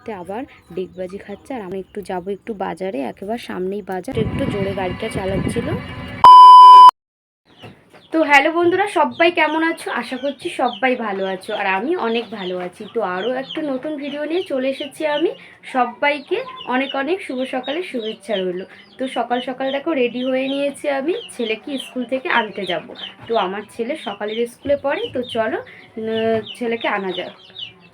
ছুটতে আবার ডিগবাজি খাচ্ছে। আর আমি একটু যাব একটু বাজারে, একেবারে সামনেই বাজার, একটু জোরে গাড়িটা চালাচ্ছিল। তো হ্যালো বন্ধুরা, সবাই কেমন আছো? আশা করছি সবাই ভালো আছো, আর আমি অনেক ভালো আছি। তো আরও একটা নতুন ভিডিও নিয়ে চলে এসেছি আমি। সবাইকে অনেক অনেক শুভ সকালের শুভেচ্ছা রইল। তো সকাল সকাল দেখো রেডি হয়ে নিয়েছি আমি, ছেলেকে স্কুল থেকে আনতে যাব। তো আমার ছেলে সকালের স্কুলে পড়ে, তো চলো ছেলেকে আনা যাক।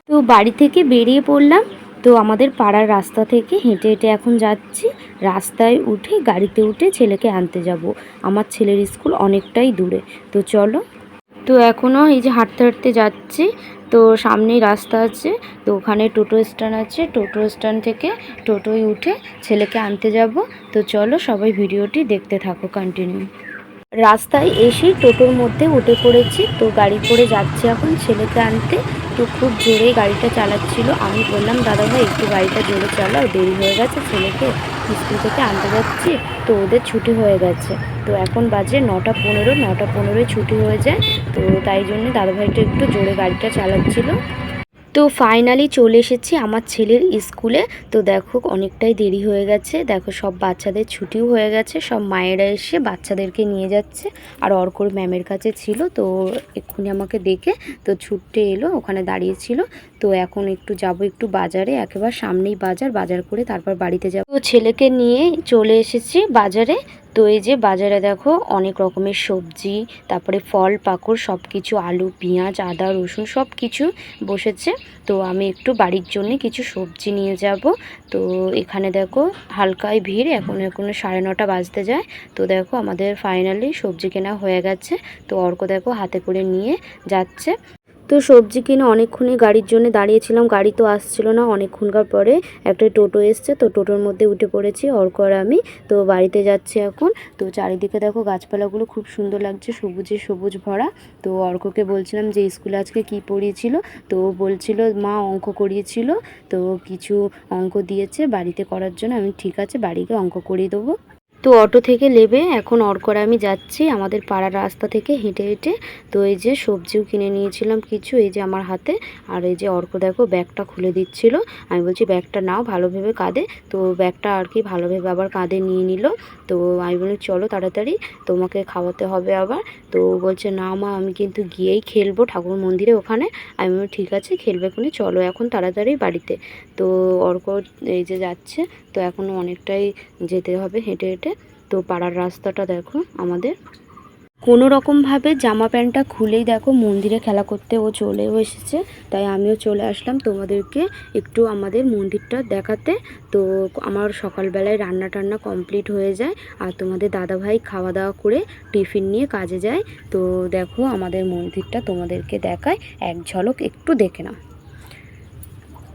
তো বাড়ি থেকে বেরিয়ে পড়লাম। তো আমাদের পাড়ার রাস্তা থেকে হেঁটে হেঁটে এখন যাচ্ছি। রাস্তায় উঠে গাড়িতে উঠে ছেলেকে আনতে যাব। আমার ছেলের স্কুল অনেকটাই দূরে। তো চলো। তো এখনও এই যে হাঁটতে হাঁটতে যাচ্ছি। তো সামনেই রাস্তা আছে, তো ওখানে টোটো স্ট্যান্ড আছে। টোটো স্ট্যান্ড থেকে টোটোয় উঠে ছেলেকে আনতে যাব। তো চলো সবাই ভিডিওটি দেখতে থাকো কন্টিনিউ। রাস্তায় এসেই টোটোর মধ্যে উঠে পড়েছি। তো গাড়ি করে যাচ্ছি এখন ছেলেকে আনতে। তো খুব জোরে গাড়িটা চালাচ্ছিল। আমি বললাম দাদা ভাই একটু গাড়িটা জোরে চালাও, দেরি হয়ে গেছে, ছেলেকে স্কুল থেকে আনতে যাচ্ছি। তো ওদের ছুটি হয়ে গেছে। তো এখন বাজে 9:15, 9:15 ছুটি হয়ে যায়। তো তাই জন্য দাদাভাইটা একটু জোরে গাড়িটা চালাচ্ছিল। তো ফাইনালি চলে এসেছি আমার ছেলের স্কুলে। তো দেখো অনেকটাই দেরি হয়ে গেছে। দেখো সব বাচ্চাদের ছুটিও হয়ে গেছে, সব মায়েরা এসে বাচ্চাদেরকে নিয়ে যাচ্ছে। আর অর্কর ম্যামের কাছে ছিল, তো এক্ষুনি আমাকে দেখে তো ছুটতে এলো, ওখানে দাঁড়িয়েছিল। তো এখন একটু যাব একটু বাজারে, একেবারে সামনেই বাজার, বাজার করে তারপর বাড়িতে যাব। তো ছেলেকে নিয়ে চলে এসেছি বাজারে। তো এই যে বাজারে দেখো অনেক রকমের সবজি, তারপরে ফল পাকড় সব কিছু, আলু পেঁয়াজ আদা রসুন সব কিছু বসেছে। তো আমি একটু বাড়ির জন্য কিছু সবজি নিয়ে যাব। তো এখানে দেখো হালকাই ভিড়, এখনো 9:30 বাজতে যায়। তো দেখো আমাদের ফাইনালি সবজি কেনা হয়ে গেছে। তো অর্ক দেখো হাতে করে নিয়ে যাচ্ছে। তো সবজি কিনে অনেকক্ষণই গাড়ির জন্য দাঁড়িয়েছিলাম, গাড়ি তো আসছিল না। অনেকক্ষণকার পরে একটা টোটো এসছে, তো টোটোর মধ্যে উঠে পড়েছি অর্ক আর আমি। তো বাড়িতে যাচ্ছি এখন। তো চারিদিকে দেখো গাছপালাগুলো খুব সুন্দর লাগছে, সবুজে সবুজ ভরা। তো অর্ককে বলছিলাম যে স্কুলে আজকে কি পড়িয়েছিল। তো বলছিল মা অঙ্ক করিয়েছিল, তো কিছু অঙ্ক দিয়েছে বাড়িতে করার জন্য। আমি ঠিক আছে বাড়িতে অঙ্ক করিয়ে দেবো। তো অটো থেকে নেমে এখন অর্কর আমি যাচ্ছি আমাদের পাড়ার রাস্তা থেকে হেঁটে হেঁটে। তো এই যে সবজিও কিনে নিয়েছিলাম কিছু, এই যে আমার হাতে। আর এই যে অর্ক দেখো ব্যাগটা খুলে দিচ্ছিল। আমি বলছি ব্যাগটা নাও, ভালো ভেবে কাঁধে। তো ব্যাগটা আর কি ভালো ভেবে আবার কাঁধে নিয়ে নিল। তো আমি বলি চলো তাড়াতাড়ি, তোমাকে খাওয়াতে হবে আবার। তো বলছে না মা আমি কিন্তু গিয়েই খেলবো ঠাকুর মন্দিরে ওখানে। আমি বলি ঠিক আছে খেলবে খুনি, চলো এখন তাড়াতাড়ি বাড়িতে। তো অর্ক এই যে যাচ্ছে। তো এখনও অনেকটাই যেতে হবে হেঁটে হেঁটে। তো পাড়ার রাস্তাটা দেখো আমাদের। কোনো রকমভাবে জামা প্যান্টটা খুলেই দেখো মন্দিরে খেলা করতে ও চলেও এসেছে। তাই আমিও চলে আসলাম তোমাদেরকে একটু আমাদের মন্দিরটা দেখাতে। তো আমার সকালবেলায় রান্না টান্না কমপ্লিট হয়ে যায়, আর তোমাদের দাদাভাই খাওয়া দাওয়া করে টিফিন নিয়ে কাজে যায়। তো দেখো আমাদের মন্দিরটা তোমাদেরকে দেখায়, এক ঝলক একটু দেখে নাও।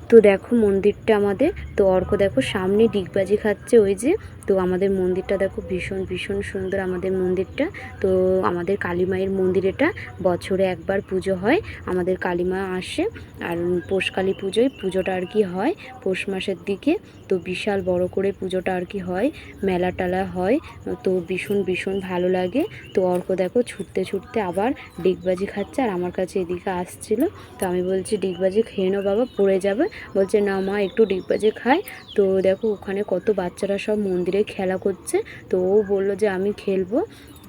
তো দেখো মন্দিরটা আমাদের। তো অর্ক দেখো সামনে ডিগবাজি খাচ্ছে ওই যে। তো আমাদের মন্দিরটা দেখো ভীষণ ভীষণ সুন্দর আমাদের মন্দিরটা। তো আমাদের কালী মায়ের মন্দির এটা, বছরে একবার পুজো হয়। আমাদের কালী মা আসে, আর পৌষকালী পুজোটা আর কি হয় পৌষ মাসের দিকে। তো বিশাল বড় করে পুজোটা আর কি হয়, মেলা টালা হয়। তো ভীষণ ভীষণ ভালো লাগে। তো অর্ক দেখো ছুটতে ছুটতে আবার ডিগবাজি খাচ্ছে, আর আমার কাছে এদিকে আসছিল। তো আমি বলছি ডিগবাজি খেয়ে নাও বাবা, পড়ে যাবে। বলছে না মা একটু ডিগবাজি খাই। তো দেখো ওখানে কত বাচ্চারা সব মন্দিরে খেলা করছে। তো ও বললো যে আমি খেলবো,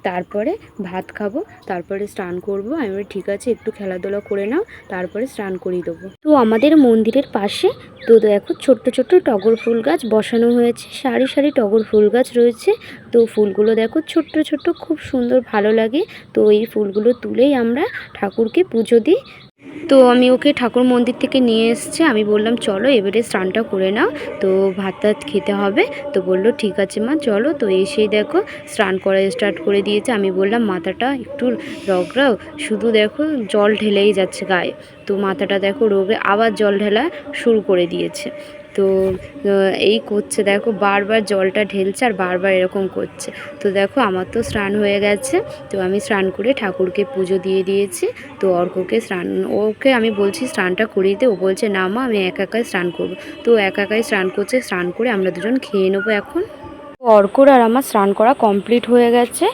তারপরে ভাত খাবো, তারপরে স্নান করব। আমি বলি ঠিক আছে একটু খেলাধুলা করে নাও, তারপরে স্নান করিয়ে দেবো। তো আমাদের মন্দিরের পাশে তো দেখো ছোট্ট ছোট্ট টগর ফুল গাছ বসানো হয়েছে, সারি সারি টগর ফুল গাছ রয়েছে। তো ফুলগুলো দেখো ছোট্ট ছোট্ট, খুব সুন্দর ভালো লাগে। তো এই ফুলগুলো তুলেই আমরা ঠাকুরকে পুজো দিই। তো আমি ওকে ঠাকুর মন্দির থেকে নিয়ে এসছে। আমি বললাম চলো এবারে স্নানটা করে নাও, তো ভাত টাত খেতে হবে। তো বললো ঠিক আছে মা চলো। তো এসেই দেখো স্নান করা স্টার্ট করে দিয়েছে। আমি বললাম মাথাটা একটু রগড়াও, শুধু দেখো জল ঢেলেই যাচ্ছে গায়ে। তো মাথাটা দেখো রোগে আবার জল ঢেলা শুরু করে দিয়েছে। তো এই করছে দেখো, বারবার জলটা ঢেলছে আর বারবার এরকম করছে। তো দেখো আমার তো স্নান হয়ে গেছে। তো আমি স্নান করে ঠাকুরকে পুজো দিয়ে দিয়েছি। তো অর্ককে ওকে আমি বলছি স্নানটা করিয়ে দে। ও বলছে না মা আমি একা একাই স্নান করবো। তো একা একাই স্নান করছে, স্নান করে আমরা দুজন খেয়ে নেবো এখন। অর্কর আর আমার স্নান করা কমপ্লিট হয়ে গেছে।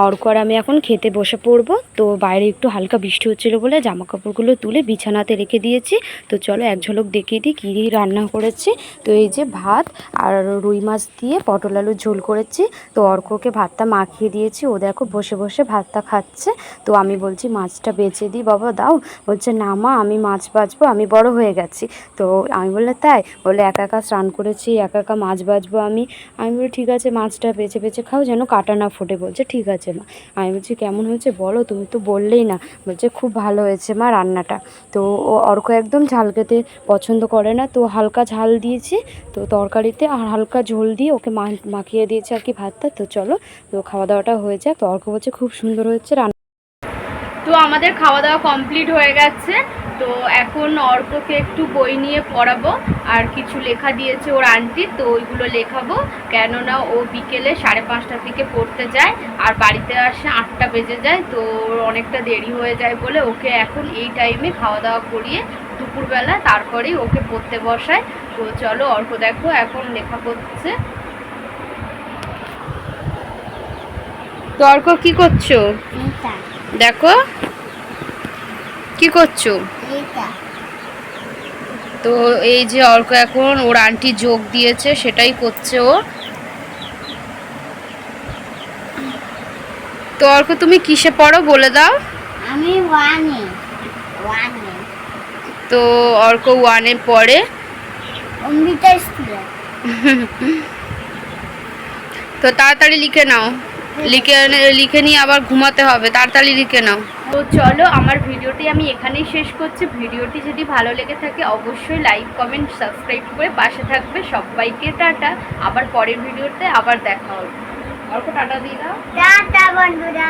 অর্ক আর আমি এখন খেতে বসে পড়বো। তো বাইরে একটু হালকা বৃষ্টি হচ্ছিলো বলে জামা কাপড়গুলো তুলে বিছানাতে রেখে দিয়েছি। তো চলো এক ঝলক দেখিয়ে দিই কী রান্না করেছি। তো এই যে ভাত আর রুই মাছ দিয়ে পটল আলুর ঝোল করেছি। তো অর্ককে ভাতটা মাখিয়ে দিয়েছি, ও দেখো বসে বসে ভাতটা খাচ্ছে। তো আমি বলছি মাছটা বেচে দিই বাবা, দাও। বলছে না মা, আমি মাছ বাছবো, আমি বড় হয়ে গেছি। তো আমি বললে তাই? বলে একা একা স্নান করেছি, একা একা মাছ বাছবো আমি বলি ঠিক আছে, মাছটা বেছে বেছে খাও যেন কাটা না ফোটে। বলছে ঠিক আছে মা। আমি বলছি কেমন হয়েছে বলো, তুমি তো বললেই না। বলছে খুব ভালো হয়েছে মা রান্নাটা। তো ও অর্ক একদম ঝাল খেতে পছন্দ করে না, তো হালকা ঝাল দিয়েছি তো তরকারিতে, আর হালকা ঝোল দিয়ে ওকে মাখিয়ে দিয়েছে আর কি ভাতটা। তো চলো, তো খাওয়া দাওয়াটা হয়ে যাক। তো অর্ক বলছে খুব সুন্দর হয়েছে রান্না। তো আমাদের খাওয়া দাওয়া কমপ্লিট হয়ে গেছে। তো এখন অর্ককে একটু বই নিয়ে পড়াবো, আর কিছু লেখা দিয়েছে ওর আন্টি, তো ওইগুলো লেখাবো। কেননা ও বিকেলে 5:30টার দিকে পড়তে যায় আর বাড়িতে আসে 8টা বেজে যায়। তো অনেকটা দেরি হয়ে যায় বলে ওকে এখন এই টাইমে খাওয়া দাওয়া করিয়ে দুপুরবেলা তারপরেই ওকে পড়তে বসায়। তো চলো, অর্ক দেখো এখন লেখা করছে। তো অর্ক কি করছো? দেখো কি করছো? তো এই যে অর্ক এখন ওর আন্টি যোগ দিয়েছে সেটাই করছে ও। তো অর্ক তুমি কিসে পড়ো বলে দাও? আমি ওয়ানে। তো অর্ক 1-এ পড়ে অমৃতা স্কুলে। তো তাড়াতাড়ি লিখে নাও, লিখে নিয়ে আবার ঘুমাতে হবে, তাড়াতাড়ি লিখে নাও। তো চলো, আমার ভিডিওটি আমি এখানেই শেষ করছি। ভিডিওটি যদি ভালো লেগে থাকে অবশ্যই লাইক কমেন্ট সাবস্ক্রাইব করে পাশে থাকবে। সবাইকে টাটা, আবার পরের ভিডিওতে আবার দেখা হবে। অর্ক টাটা দিয়ে দাও। টাটা বন্ধুরা।